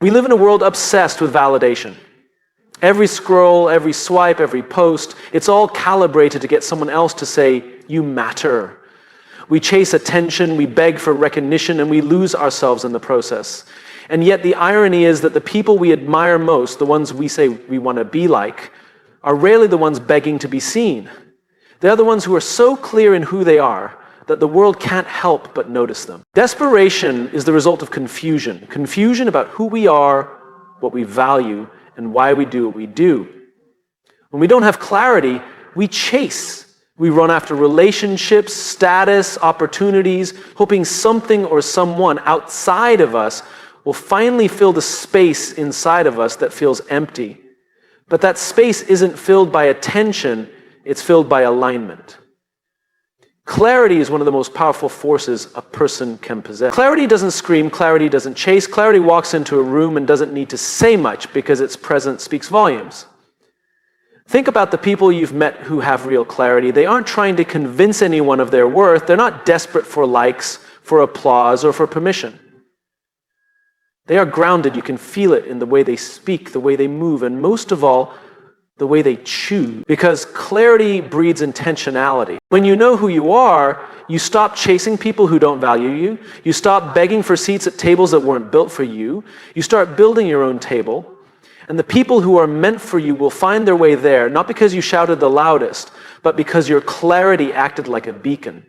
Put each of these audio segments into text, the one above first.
We live in a world obsessed with validation. Every scroll, every swipe, every post, it's all calibrated to get someone else to say, "You matter." We chase attention, we beg for recognition, and we lose ourselves in the process. And yet the irony is that the people we admire most, the ones we say we want to be like, are rarely the ones begging to be seen. They're the ones who are so clear in who they are that the world can't help but notice them. Desperation is the result of confusion. Confusion about who we are, what we value, and why we do what we do. When we don't have clarity, we chase. We run after relationships, status, opportunities, hoping something or someone outside of us will finally fill the space inside of us that feels empty. But that space isn't filled by attention, it's filled by alignment. Clarity is one of the most powerful forces a person can possess. Clarity doesn't scream, clarity doesn't chase, clarity walks into a room and doesn't need to say much because its presence speaks volumes. Think about the people you've met who have real clarity. They aren't trying to convince anyone of their worth. They're not desperate for likes, for applause, or for permission. They are grounded. You can feel it in the way they speak, the way they move, and most of all, the way they choose. Because clarity breeds intentionality. When you know who you are, you stop chasing people who don't value you. You stop begging for seats at tables that weren't built for you. You start building your own table. And the people who are meant for you will find their way there, not because you shouted the loudest, but because your clarity acted like a beacon.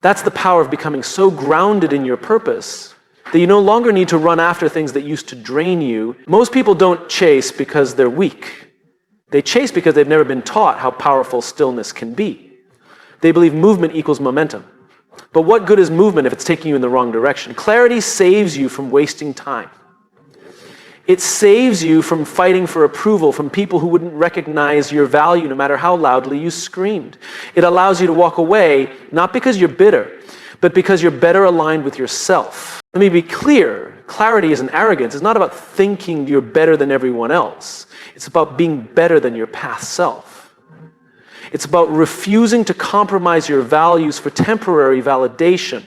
That's the power of becoming so grounded in your purpose that you no longer need to run after things that used to drain you. Most people don't chase because they're weak. They chase because they've never been taught how powerful stillness can be. They believe movement equals momentum. But what good is movement if it's taking you in the wrong direction? Clarity saves you from wasting time. It saves you from fighting for approval from people who wouldn't recognize your value no matter how loudly you screamed. It allows you to walk away, not because you're bitter, but because you're better aligned with yourself. Let me be clear, clarity isn't arrogance. It's not about thinking you're better than everyone else. It's about being better than your past self. It's about refusing to compromise your values for temporary validation.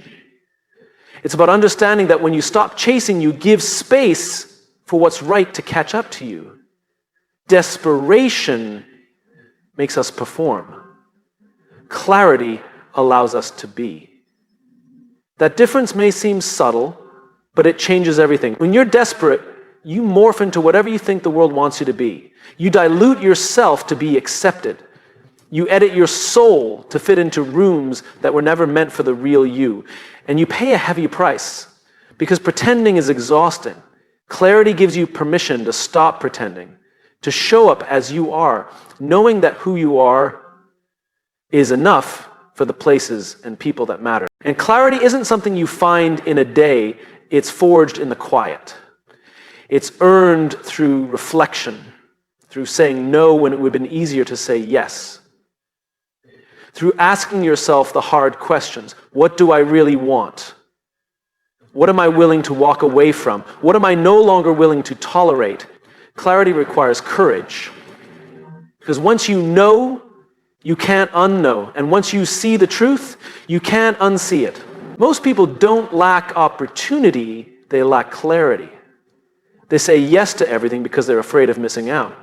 It's about understanding that when you stop chasing, you give space for what's right to catch up to you. Desperation makes us perform. Clarity allows us to be. That difference may seem subtle, but it changes everything. When you're desperate, you morph into whatever you think the world wants you to be. You dilute yourself to be accepted. You edit your soul to fit into rooms that were never meant for the real you. And you pay a heavy price because pretending is exhausting. Clarity gives you permission to stop pretending, to show up as you are, knowing that who you are is enough for the places and people that matter. And clarity isn't something you find in a day, it's forged in the quiet. It's earned through reflection, through saying no when it would have been easier to say yes. Through asking yourself the hard questions. What do I really want? What am I willing to walk away from? What am I no longer willing to tolerate? Clarity requires courage. Because once you know, you can't unknow. And once you see the truth, you can't unsee it. Most people don't lack opportunity, they lack clarity. They say yes to everything because they're afraid of missing out.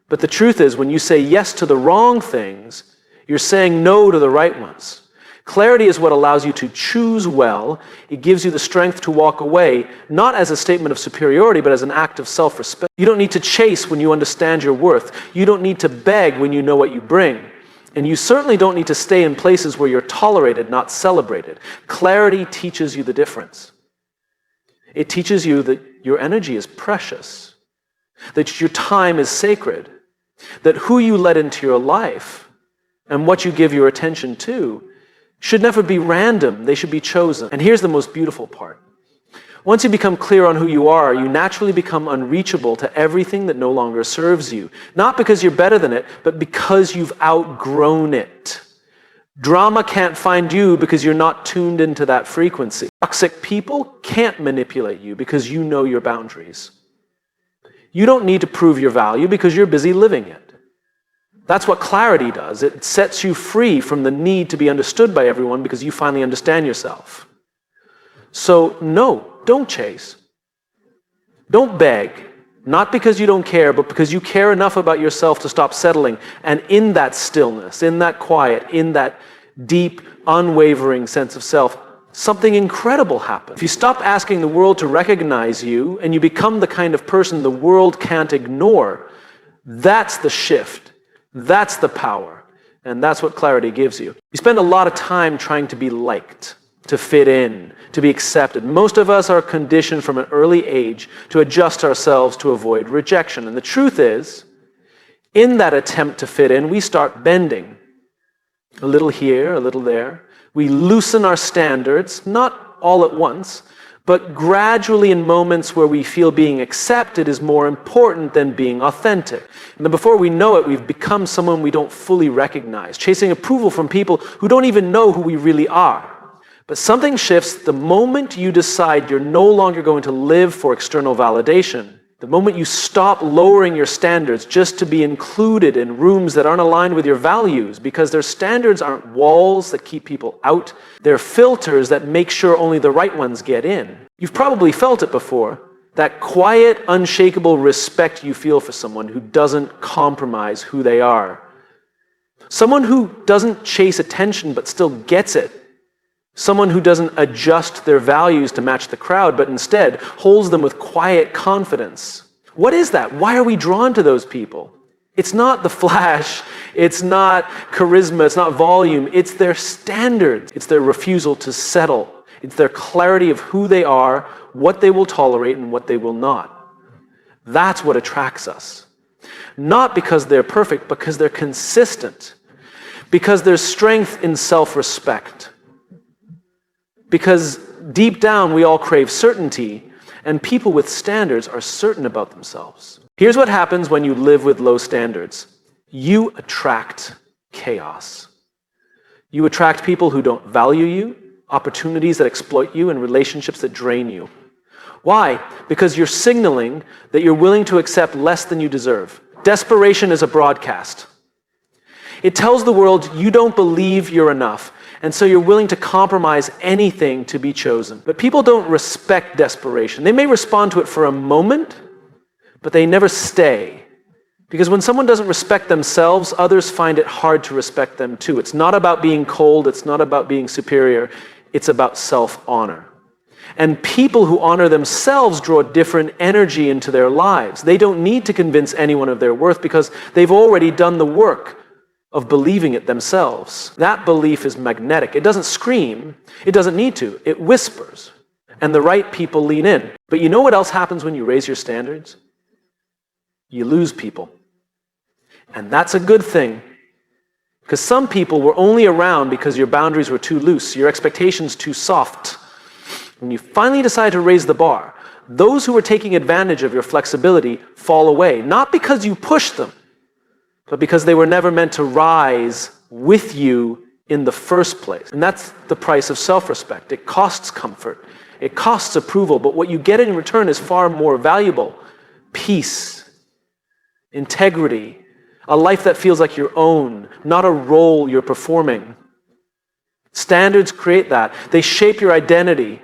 But the truth is, when you say yes to the wrong things, you're saying no to the right ones. Clarity is what allows you to choose well. It gives you the strength to walk away, not as a statement of superiority, but as an act of self-respect. You don't need to chase when you understand your worth. You don't need to beg when you know what you bring. And you certainly don't need to stay in places where you're tolerated, not celebrated. Clarity teaches you the difference. It teaches you that your energy is precious, that your time is sacred, that who you let into your life and what you give your attention to should never be random, they should be chosen. And here's the most beautiful part. Once you become clear on who you are, you naturally become unreachable to everything that no longer serves you. Not because you're better than it, but because you've outgrown it. Drama can't find you because you're not tuned into that frequency. Toxic people can't manipulate you because you know your boundaries. You don't need to prove your value because you're busy living it. That's what clarity does. It sets you free from the need to be understood by everyone because you finally understand yourself. So no, don't chase. Don't beg, not because you don't care, but because you care enough about yourself to stop settling. And in that stillness, in that quiet, in that deep, unwavering sense of self, something incredible happens. If you stop asking the world to recognize you and you become the kind of person the world can't ignore, that's the shift. That's the power. And that's what clarity gives you. You spend a lot of time trying to be liked, to fit in, to be accepted. Most of us are conditioned from an early age to adjust ourselves to avoid rejection. And the truth is, in that attempt to fit in, we start bending. A little here, a little there. We loosen our standards, not all at once, but gradually in moments where we feel being accepted is more important than being authentic. And then before we know it, we've become someone we don't fully recognize, chasing approval from people who don't even know who we really are. But something shifts the moment you decide you're no longer going to live for external validation. The moment you stop lowering your standards just to be included in rooms that aren't aligned with your values, because their standards aren't walls that keep people out, they're filters that make sure only the right ones get in. You've probably felt it before, that quiet, unshakable respect you feel for someone who doesn't compromise who they are. Someone who doesn't chase attention but still gets it. Someone who doesn't adjust their values to match the crowd, but instead holds them with quiet confidence. What is that? Why are we drawn to those people? It's not the flash, it's not charisma, it's not volume, it's their standards. It's their refusal to settle. It's their clarity of who they are, what they will tolerate, and what they will not. That's what attracts us. Not because they're perfect, but because they're consistent. Because there's strength in self-respect. Because deep down we all crave certainty, and people with standards are certain about themselves. Here's what happens when you live with low standards. You attract chaos. You attract people who don't value you, opportunities that exploit you, and relationships that drain you. Why? Because you're signaling that you're willing to accept less than you deserve. Desperation is a broadcast. It tells the world you don't believe you're enough, and so you're willing to compromise anything to be chosen. But people don't respect desperation. They may respond to it for a moment, but they never stay. Because when someone doesn't respect themselves, others find it hard to respect them too. It's not about being cold, it's not about being superior, it's about self-honor. And people who honor themselves draw different energy into their lives. They don't need to convince anyone of their worth because they've already done the work of believing it themselves. That belief is magnetic. It doesn't scream. It doesn't need to. It whispers. And the right people lean in. But you know what else happens when you raise your standards? You lose people. And that's a good thing. Because some people were only around because your boundaries were too loose, your expectations too soft. When you finally decide to raise the bar, those who were taking advantage of your flexibility fall away. Not because you pushed them, but because they were never meant to rise with you in the first place. And that's the price of self-respect. It costs comfort. It costs approval, but what you get in return is far more valuable. Peace, integrity, a life that feels like your own, not a role you're performing. Standards create that. They shape your identity.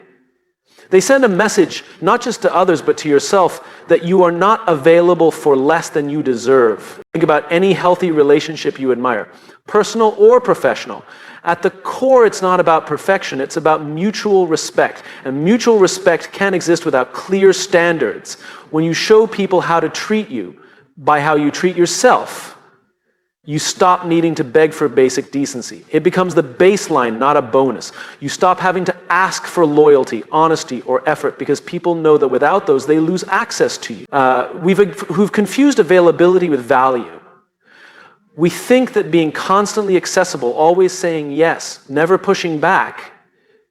They send a message, not just to others, but to yourself, that you are not available for less than you deserve. Think about any healthy relationship you admire, personal or professional. At the core, it's not about perfection, it's about mutual respect. And mutual respect can't exist without clear standards. When you show people how to treat you by how you treat yourself, you stop needing to beg for basic decency. It becomes the baseline, not a bonus. You stop having to ask for loyalty, honesty, or effort because people know that without those, they lose access to you. We've confused availability with value. We think that being constantly accessible, always saying yes, never pushing back,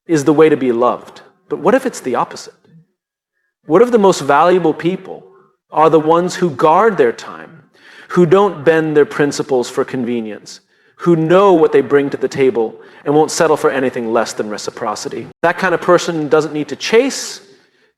is the way to be loved. But what if it's the opposite? What if the most valuable people are the ones who guard their time, who don't bend their principles for convenience, who know what they bring to the table and won't settle for anything less than reciprocity? That kind of person doesn't need to chase,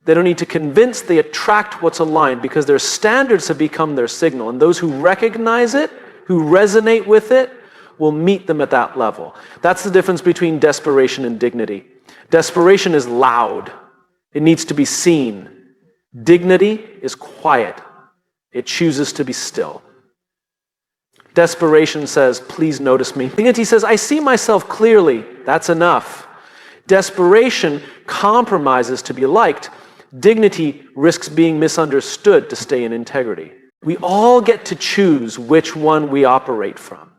they don't need to convince, they attract what's aligned because their standards have become their signal, and those who recognize it, who resonate with it, will meet them at that level. That's the difference between desperation and dignity. Desperation is loud. It needs to be seen. Dignity is quiet. It chooses to be still. Desperation says, please notice me. Dignity says, I see myself clearly. That's enough. Desperation compromises to be liked. Dignity risks being misunderstood to stay in integrity. We all get to choose which one we operate from.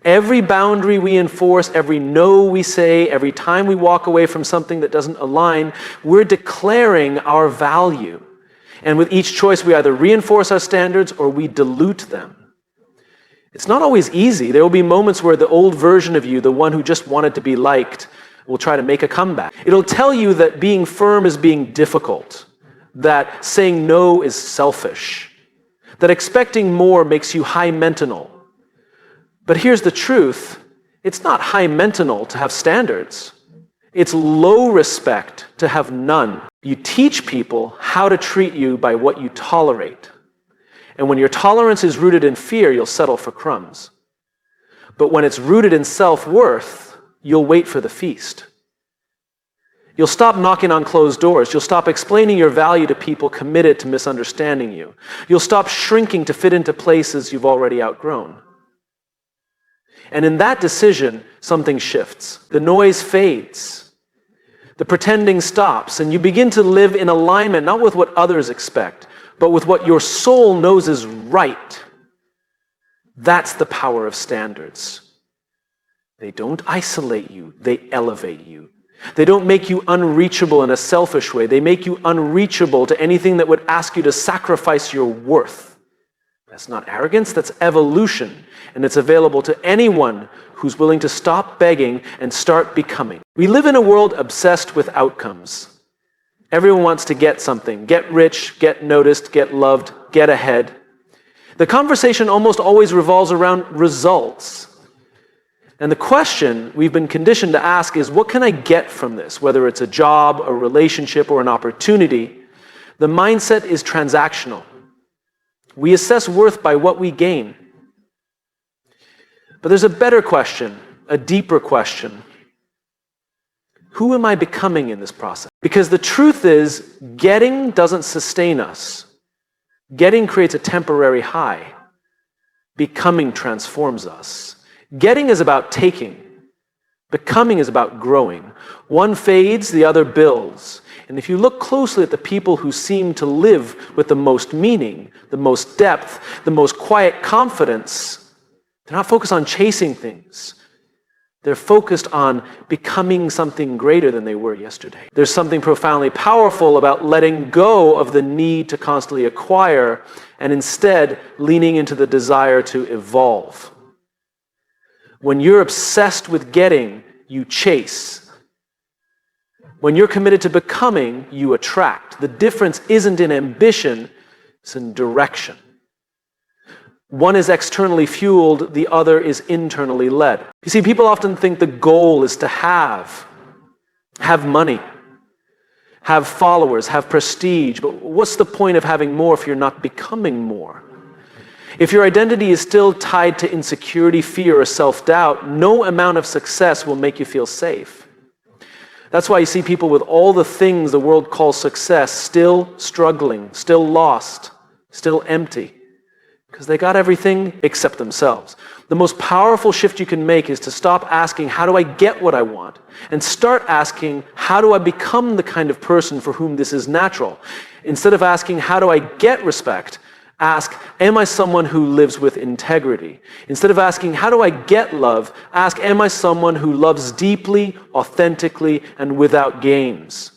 Every boundary we enforce, every no we say, every time we walk away from something that doesn't align, we're declaring our value. And with each choice, we either reinforce our standards or we dilute them. It's not always easy. There will be moments where the old version of you, the one who just wanted to be liked, will try to make a comeback. It'll tell you that being firm is being difficult, that saying no is selfish, that expecting more makes you high-maintenance. But here's the truth. It's not high-maintenance to have standards. It's low respect to have none. You teach people how to treat you by what you tolerate. And when your tolerance is rooted in fear, you'll settle for crumbs. But when it's rooted in self-worth, you'll wait for the feast. You'll stop knocking on closed doors. You'll stop explaining your value to people committed to misunderstanding you. You'll stop shrinking to fit into places you've already outgrown. And in that decision, something shifts. The noise fades. The pretending stops, and you begin to live in alignment, not with what others expect, but with what your soul knows is right. That's the power of standards. They don't isolate you, they elevate you. They don't make you unreachable in a selfish way. They make you unreachable to anything that would ask you to sacrifice your worth. That's not arrogance, that's evolution. And it's available to anyone who's willing to stop begging and start becoming. We live in a world obsessed with outcomes. Everyone wants to get something. Get rich, get noticed, get loved, get ahead. The conversation almost always revolves around results. And the question we've been conditioned to ask is, what can I get from this? Whether it's a job, a relationship, or an opportunity, the mindset is transactional. We assess worth by what we gain. But there's a better question, a deeper question. Who am I becoming in this process? Because the truth is, getting doesn't sustain us. Getting creates a temporary high. Becoming transforms us. Getting is about taking. Becoming is about growing. One fades, the other builds. And if you look closely at the people who seem to live with the most meaning, the most depth, the most quiet confidence, they're not focused on chasing things. They're focused on becoming something greater than they were yesterday. There's something profoundly powerful about letting go of the need to constantly acquire and instead leaning into the desire to evolve. When you're obsessed with getting, you chase. When you're committed to becoming, you attract. The difference isn't in ambition, it's in direction. One is externally fueled, the other is internally led. You see, people often think the goal is to have money, have followers, have prestige, but what's the point of having more if you're not becoming more? If your identity is still tied to insecurity, fear, or self-doubt, no amount of success will make you feel safe. That's why you see people with all the things the world calls success still struggling, still lost, still empty. Because they got everything except themselves. The most powerful shift you can make is to stop asking, how do I get what I want? And start asking, how do I become the kind of person for whom this is natural? Instead of asking, how do I get respect? Ask, am I someone who lives with integrity? Instead of asking, how do I get love? Ask, am I someone who loves deeply, authentically, and without games?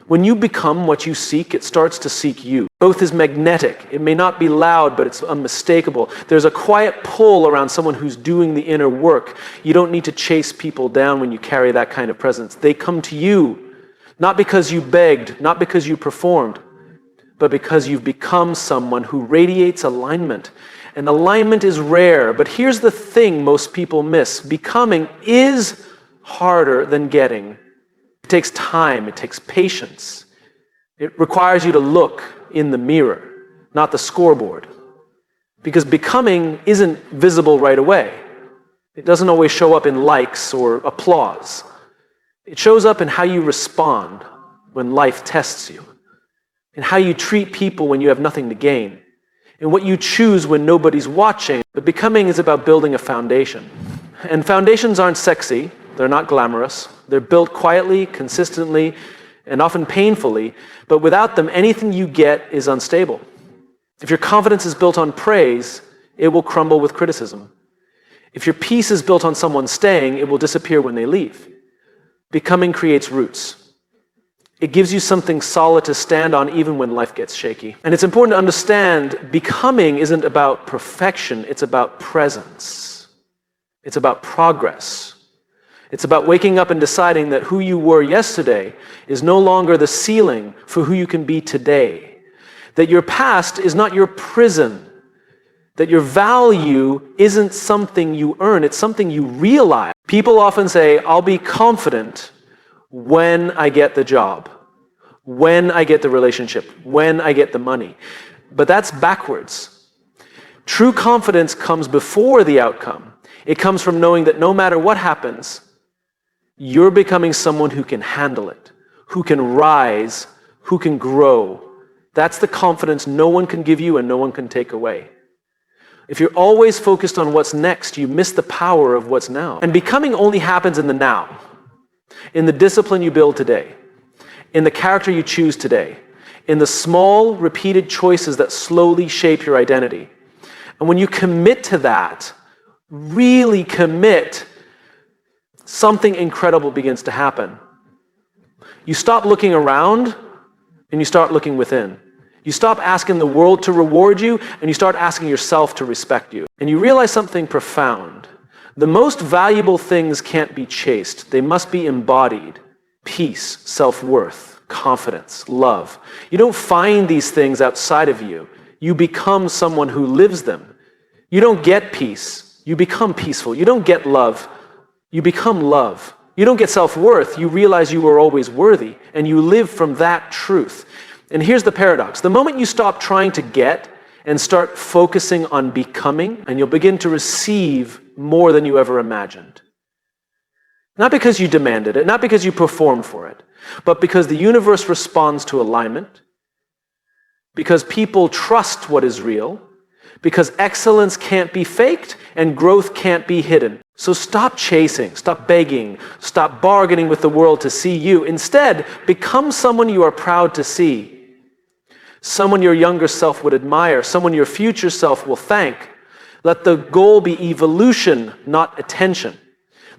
When you become what you seek, it starts to seek you. Both is magnetic. It may not be loud, but it's unmistakable. There's a quiet pull around someone who's doing the inner work. You don't need to chase people down when you carry that kind of presence. They come to you, not because you begged, not because you performed, but because you've become someone who radiates alignment. And alignment is rare, but here's the thing most people miss. Becoming is harder than getting. It takes time, it takes patience. It requires you to look in the mirror, not the scoreboard. Because becoming isn't visible right away. It doesn't always show up in likes or applause. It shows up in how you respond when life tests you. in how you treat people when you have nothing to gain, in what you choose when nobody's watching. But becoming is about building a foundation. And foundations aren't sexy, they're not glamorous. They're built quietly, consistently, and often painfully, but without them, anything you get is unstable. If your confidence is built on praise, it will crumble with criticism. If your peace is built on someone staying, it will disappear when they leave. Becoming creates roots. It gives you something solid to stand on even when life gets shaky. And it's important to understand becoming isn't about perfection, it's about presence. It's about progress. It's about waking up and deciding that who you were yesterday is no longer the ceiling for who you can be today. That your past is not your prison. That your value isn't something you earn, it's something you realize. People often say, I'll be confident when I get the job, when I get the relationship, when I get the money. But that's backwards. True confidence comes before the outcome. It comes from knowing that no matter what happens, you're becoming someone who can handle it, who can rise, who can grow. That's the confidence no one can give you and no one can take away. If you're always focused on what's next, you miss the power of what's now. And becoming only happens in the now, in the discipline you build today, in the character you choose today, in the small, repeated choices that slowly shape your identity. And when you commit to that, really commit, something incredible begins to happen. You stop looking around and you start looking within. You stop asking the world to reward you and you start asking yourself to respect you. And you realize something profound. The most valuable things can't be chased. They must be embodied. Peace, self-worth, confidence, love. You don't find these things outside of you. You become someone who lives them. You don't get peace. You become peaceful. You don't get love. You become love. You don't get self-worth. You realize you were always worthy and you live from that truth. And here's the paradox. The moment you stop trying to get and start focusing on becoming, and you'll begin to receive more than you ever imagined. Not because you demanded it, not because you performed for it, but because the universe responds to alignment, because people trust what is real, because excellence can't be faked and growth can't be hidden. So stop chasing, stop begging, stop bargaining with the world to see you. Instead, become someone you are proud to see. Someone your younger self would admire, someone your future self will thank. Let the goal be evolution, not attention.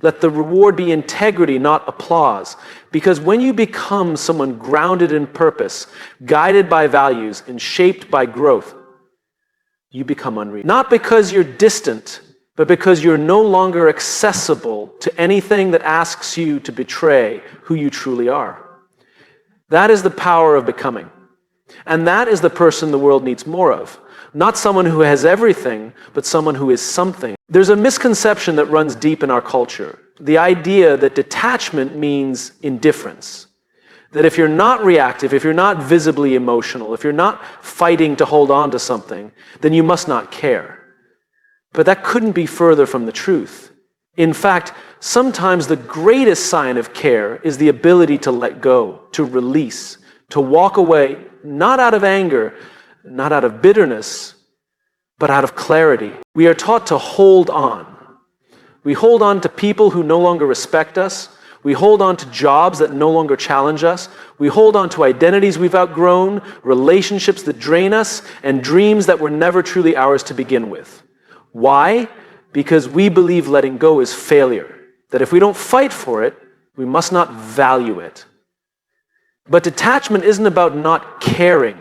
Let the reward be integrity, not applause. Because when you become someone grounded in purpose, guided by values, and shaped by growth, you become unreachable. Not because you're distant, but because you're no longer accessible to anything that asks you to betray who you truly are. That is the power of becoming. And that is the person the world needs more of. Not someone who has everything, but someone who is something. There's a misconception that runs deep in our culture. The idea that detachment means indifference. That if you're not reactive, if you're not visibly emotional, if you're not fighting to hold on to something, then you must not care. But that couldn't be further from the truth. In fact, sometimes the greatest sign of care is the ability to let go, to release, to walk away, not out of anger, not out of bitterness, but out of clarity. We are taught to hold on. We hold on to people who no longer respect us. We hold on to jobs that no longer challenge us. We hold on to identities we've outgrown, relationships that drain us, and dreams that were never truly ours to begin with. Why? Because we believe letting go is failure. That if we don't fight for it, we must not value it. But detachment isn't about not caring.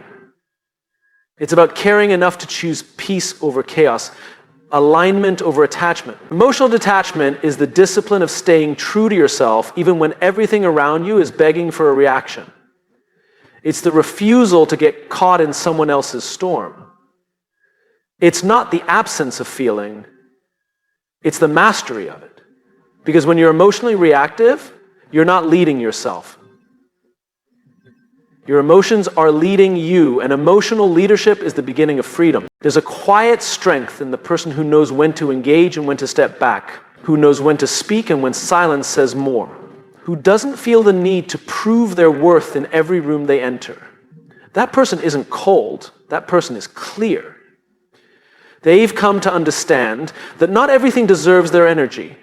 It's about caring enough to choose peace over chaos, alignment over attachment. Emotional detachment is the discipline of staying true to yourself even when everything around you is begging for a reaction. It's the refusal to get caught in someone else's storm. It's not the absence of feeling, it's the mastery of it. Because when you're emotionally reactive, you're not leading yourself. Your emotions are leading you, and emotional leadership is the beginning of freedom. There's a quiet strength in the person who knows when to engage and when to step back, who knows when to speak and when silence says more, who doesn't feel the need to prove their worth in every room they enter. that person isn't cold, that person is clear. They've come to understand that not everything deserves their energy.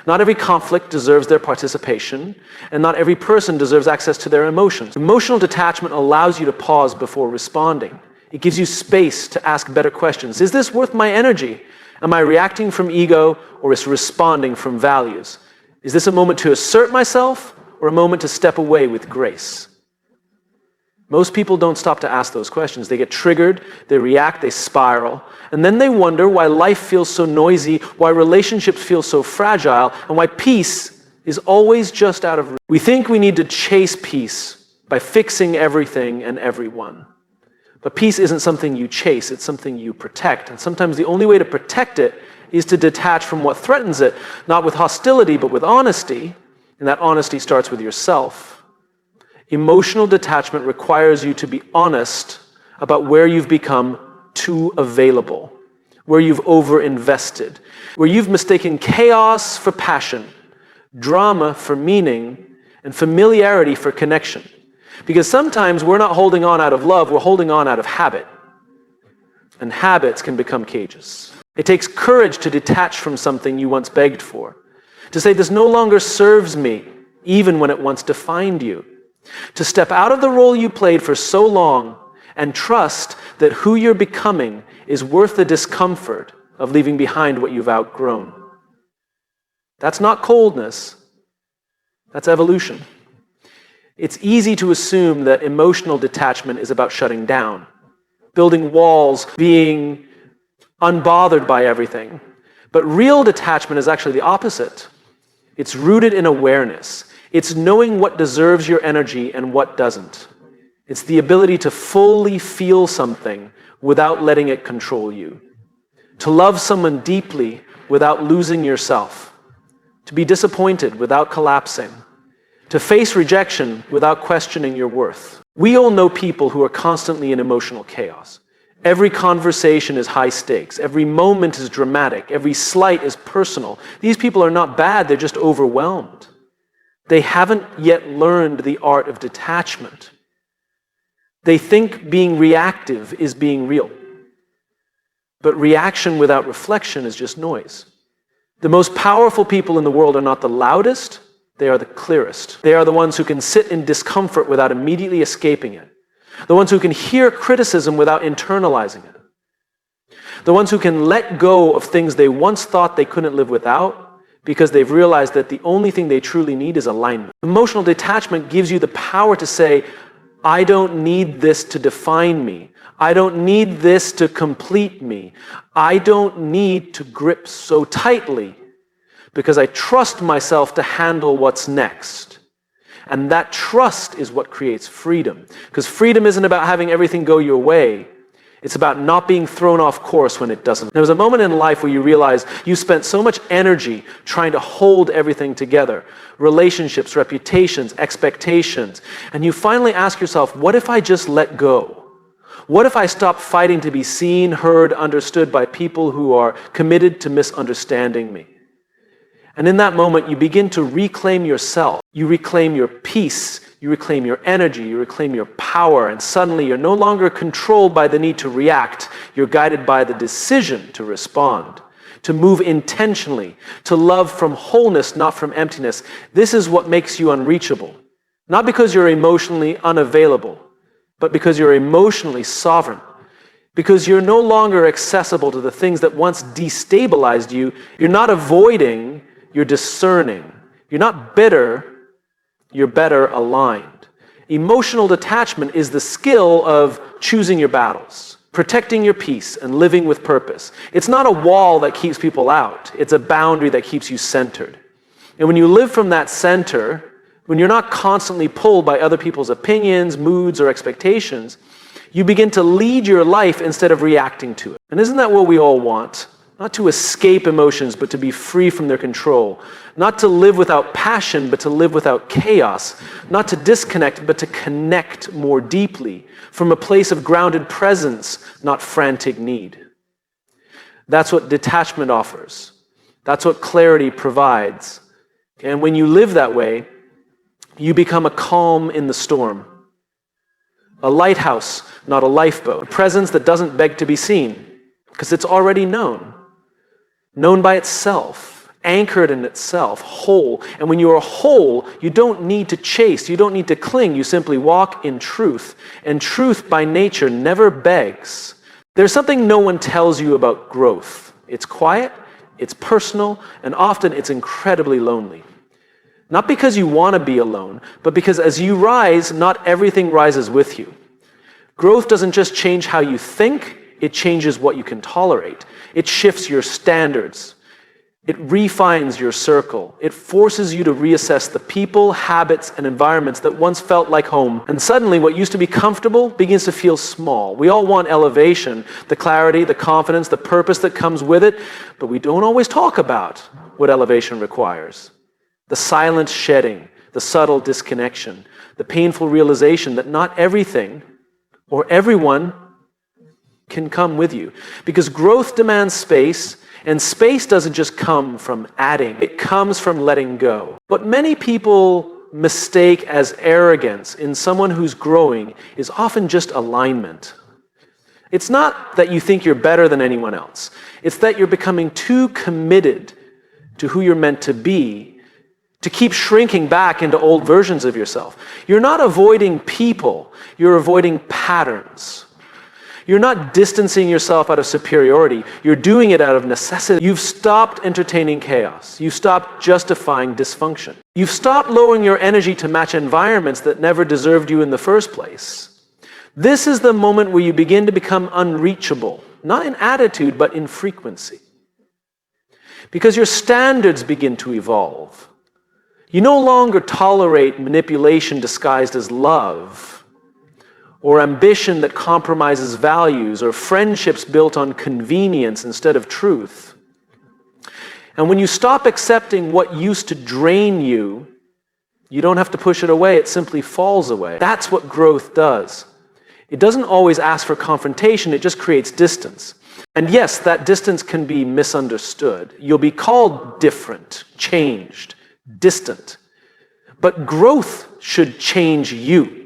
Not every conflict deserves their participation, and not every person deserves access to their emotions. Emotional detachment allows you to pause before responding. It gives you space to ask better questions. Is this worth my energy? Am I reacting from ego, or is responding from values? Is this a moment to assert myself, or a moment to step away with grace? Most people don't stop to ask those questions. They get triggered, they react, they spiral, and then they wonder why life feels so noisy, why relationships feel so fragile, and why peace is always just out of reach. We think we need to chase peace by fixing everything and everyone. But peace isn't something you chase, it's something you protect. And sometimes the only way to protect it is to detach from what threatens it, not with hostility, but with honesty. And that honesty starts with yourself. Emotional detachment requires you to be honest about where you've become too available, where you've overinvested, where you've mistaken chaos for passion, drama for meaning, and familiarity for connection. Because sometimes we're not holding on out of love, we're holding on out of habit. And habits can become cages. It takes courage to detach from something you once begged for, to say this no longer serves me, even when it once defined you. To step out of the role you played for so long and trust that who you're becoming is worth the discomfort of leaving behind what you've outgrown. That's not coldness, that's evolution. It's easy to assume that emotional detachment is about shutting down, building walls, being unbothered by everything. But real detachment is actually the opposite. It's rooted in awareness. It's knowing what deserves your energy and what doesn't. It's the ability to fully feel something without letting it control you. To love someone deeply without losing yourself. To be disappointed without collapsing. To face rejection without questioning your worth. We all know people who are constantly in emotional chaos. Every conversation is high stakes. Every moment is dramatic. Every slight is personal. These people are not bad, they're just overwhelmed. They haven't yet learned the art of detachment. They think being reactive is being real. But reaction without reflection is just noise. The most powerful people in the world are not the loudest, they are the clearest. They are the ones who can sit in discomfort without immediately escaping it. The ones who can hear criticism without internalizing it. The ones who can let go of things they once thought they couldn't live without, because they've realized that the only thing they truly need is alignment. Emotional detachment gives you the power to say, I don't need this to define me. I don't need this to complete me. I don't need to grip so tightly because I trust myself to handle what's next. And that trust is what creates freedom. Because freedom isn't about having everything go your way. It's about not being thrown off course when it doesn't. There was a moment in life where you realize you spent so much energy trying to hold everything together. Relationships, reputations, expectations. And you finally ask yourself, what if I just let go? What if I stop fighting to be seen, heard, understood by people who are committed to misunderstanding me? And in that moment, you begin to reclaim yourself. You reclaim your peace. You reclaim your energy, you reclaim your power, and suddenly you're no longer controlled by the need to react. You're guided by the decision to respond, to move intentionally, to love from wholeness, not from emptiness. This is what makes you unreachable. Not because you're emotionally unavailable, but because you're emotionally sovereign. Because you're no longer accessible to the things that once destabilized you. You're not avoiding, you're discerning. You're not bitter, you're better aligned. Emotional detachment is the skill of choosing your battles, protecting your peace, and living with purpose. It's not a wall that keeps people out. It's a boundary that keeps you centered. And when you live from that center, when you're not constantly pulled by other people's opinions, moods, or expectations, you begin to lead your life instead of reacting to it. And isn't that what we all want? Not to escape emotions, but to be free from their control. Not to live without passion, but to live without chaos. Not to disconnect, but to connect more deeply from a place of grounded presence, not frantic need. That's what detachment offers. That's what clarity provides. And when you live that way, you become a calm in the storm. A lighthouse, not a lifeboat. A presence that doesn't beg to be seen, because it's already known. Known by itself, anchored in itself, whole. And when you are whole, you don't need to chase, you don't need to cling, you simply walk in truth. And truth by nature never begs. There's something no one tells you about growth. It's quiet, it's personal, and often it's incredibly lonely. Not because you want to be alone, but because as you rise, not everything rises with you. Growth doesn't just change how you think, it changes what you can tolerate. It shifts your standards. It refines your circle. It forces you to reassess the people, habits, and environments that once felt like home. And suddenly what used to be comfortable begins to feel small. We all want elevation, the clarity, the confidence, the purpose that comes with it, but we don't always talk about what elevation requires. The silent shedding, the subtle disconnection, the painful realization that not everything or everyone can come with you. Because growth demands space, and space doesn't just come from adding, it comes from letting go. What many people mistake as arrogance in someone who's growing is often just alignment. It's not that you think you're better than anyone else. It's that you're becoming too committed to who you're meant to be to keep shrinking back into old versions of yourself. You're not avoiding people, you're avoiding patterns. You're not distancing yourself out of superiority, you're doing it out of necessity. You've stopped entertaining chaos. You've stopped justifying dysfunction. You've stopped lowering your energy to match environments that never deserved you in the first place. This is the moment where you begin to become unreachable, not in attitude, but in frequency. Because your standards begin to evolve. You no longer tolerate manipulation disguised as love, or ambition that compromises values, or friendships built on convenience instead of truth. And when you stop accepting what used to drain you, you don't have to push it away, it simply falls away. That's what growth does. It doesn't always ask for confrontation, it just creates distance. And yes, that distance can be misunderstood. You'll be called different, changed, distant. But growth should change you.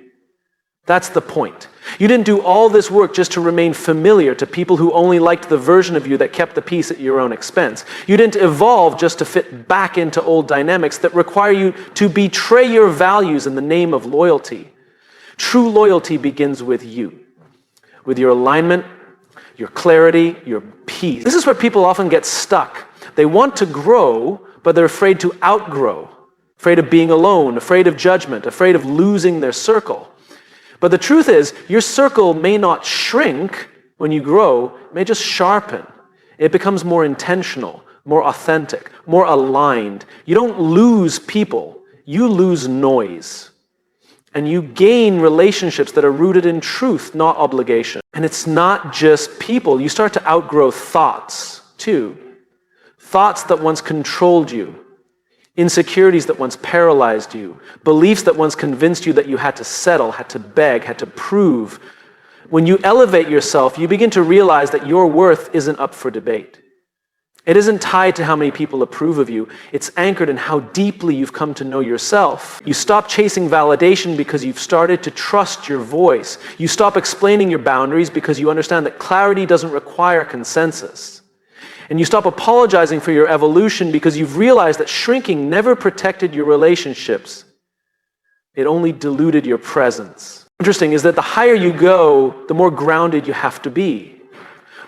That's the point. You didn't do all this work just to remain familiar to people who only liked the version of you that kept the peace at your own expense. You didn't evolve just to fit back into old dynamics that require you to betray your values in the name of loyalty. True loyalty begins with you, with your alignment, your clarity, your peace. This is where people often get stuck. They want to grow, but they're afraid to outgrow, afraid of being alone, afraid of judgment, afraid of losing their circle. But the truth is, your circle may not shrink when you grow, it may just sharpen. It becomes more intentional, more authentic, more aligned. You don't lose people, you lose noise. And you gain relationships that are rooted in truth, not obligation. And it's not just people. You start to outgrow thoughts, too. Thoughts that once controlled you. Insecurities that once paralyzed you. Beliefs that once convinced you that you had to settle, had to beg, had to prove. When you elevate yourself, you begin to realize that your worth isn't up for debate. It isn't tied to how many people approve of you. It's anchored in how deeply you've come to know yourself. You stop chasing validation because you've started to trust your voice. You stop explaining your boundaries because you understand that clarity doesn't require consensus. And you stop apologizing for your evolution because you've realized that shrinking never protected your relationships. It only diluted your presence. Interesting is that the higher you go, the more grounded you have to be.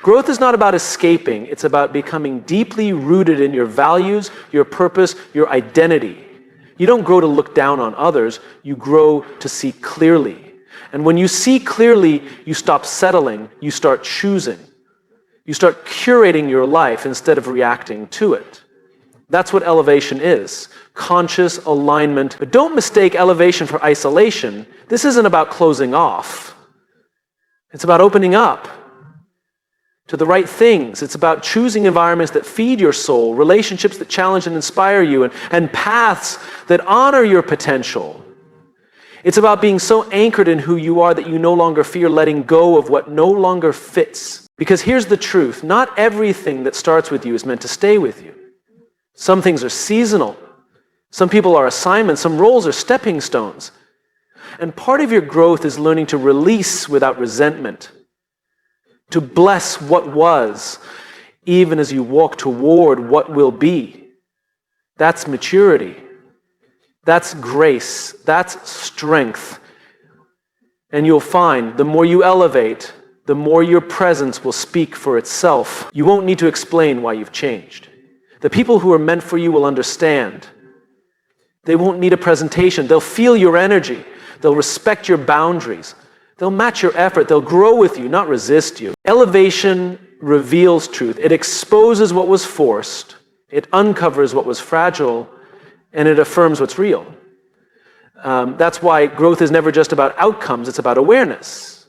Growth is not about escaping, it's about becoming deeply rooted in your values, your purpose, your identity. You don't grow to look down on others, you grow to see clearly. And when you see clearly, you stop settling, you start choosing. You start curating your life instead of reacting to it. That's what elevation is, conscious alignment. But don't mistake elevation for isolation. This isn't about closing off. It's about opening up to the right things. It's about choosing environments that feed your soul, relationships that challenge and inspire you, and paths that honor your potential. It's about being so anchored in who you are that you no longer fear letting go of what no longer fits. Because here's the truth, not everything that starts with you is meant to stay with you. Some things are seasonal. Some people are assignments. Some roles are stepping stones. And part of your growth is learning to release without resentment, to bless what was, even as you walk toward what will be. That's maturity. That's grace. That's strength. And you'll find the more you elevate, the more your presence will speak for itself. You won't need to explain why you've changed. The people who are meant for you will understand. They won't need a presentation. They'll feel your energy. They'll respect your boundaries. They'll match your effort. They'll grow with you, not resist you. Elevation reveals truth. It exposes what was forced. It uncovers what was fragile. And it affirms what's real. That's why growth is never just about outcomes. It's about awareness.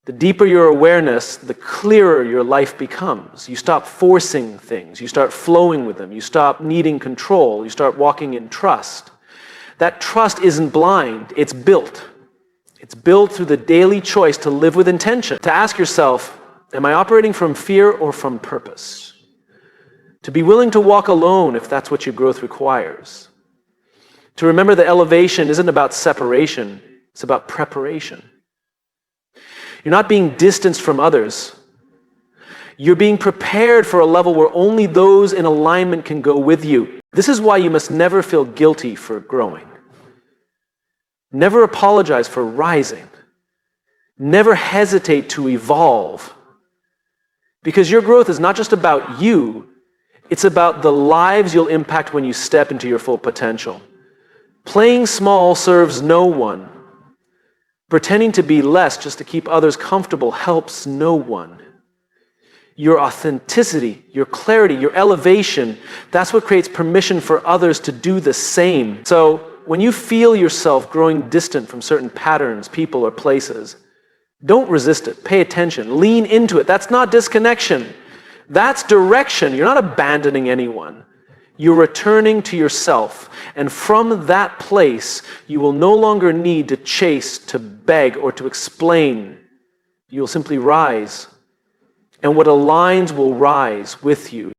The deeper your awareness, the clearer your life becomes. You stop forcing things. You start flowing with them. You stop needing control. You start walking in trust. That trust isn't blind. It's built. It's built through the daily choice to live with intention. To ask yourself, am I operating from fear or from purpose? To be willing to walk alone if that's what your growth requires. To remember that elevation isn't about separation. It's about preparation. You're not being distanced from others. You're being prepared for a level where only those in alignment can go with you. This is why you must never feel guilty for growing. Never apologize for rising. Never hesitate to evolve. Because your growth is not just about you, it's about the lives you'll impact when you step into your full potential. Playing small serves no one. Pretending to be less just to keep others comfortable helps no one. Your authenticity, your clarity, your elevation, that's what creates permission for others to do the same. So when you feel yourself growing distant from certain patterns, people, or places, don't resist it. Pay attention. Lean into it. That's not disconnection. That's direction. You're not abandoning anyone. You're returning to yourself. And from that place, you will no longer need to chase, to beg, or to explain. You'll simply rise. And what aligns will rise with you.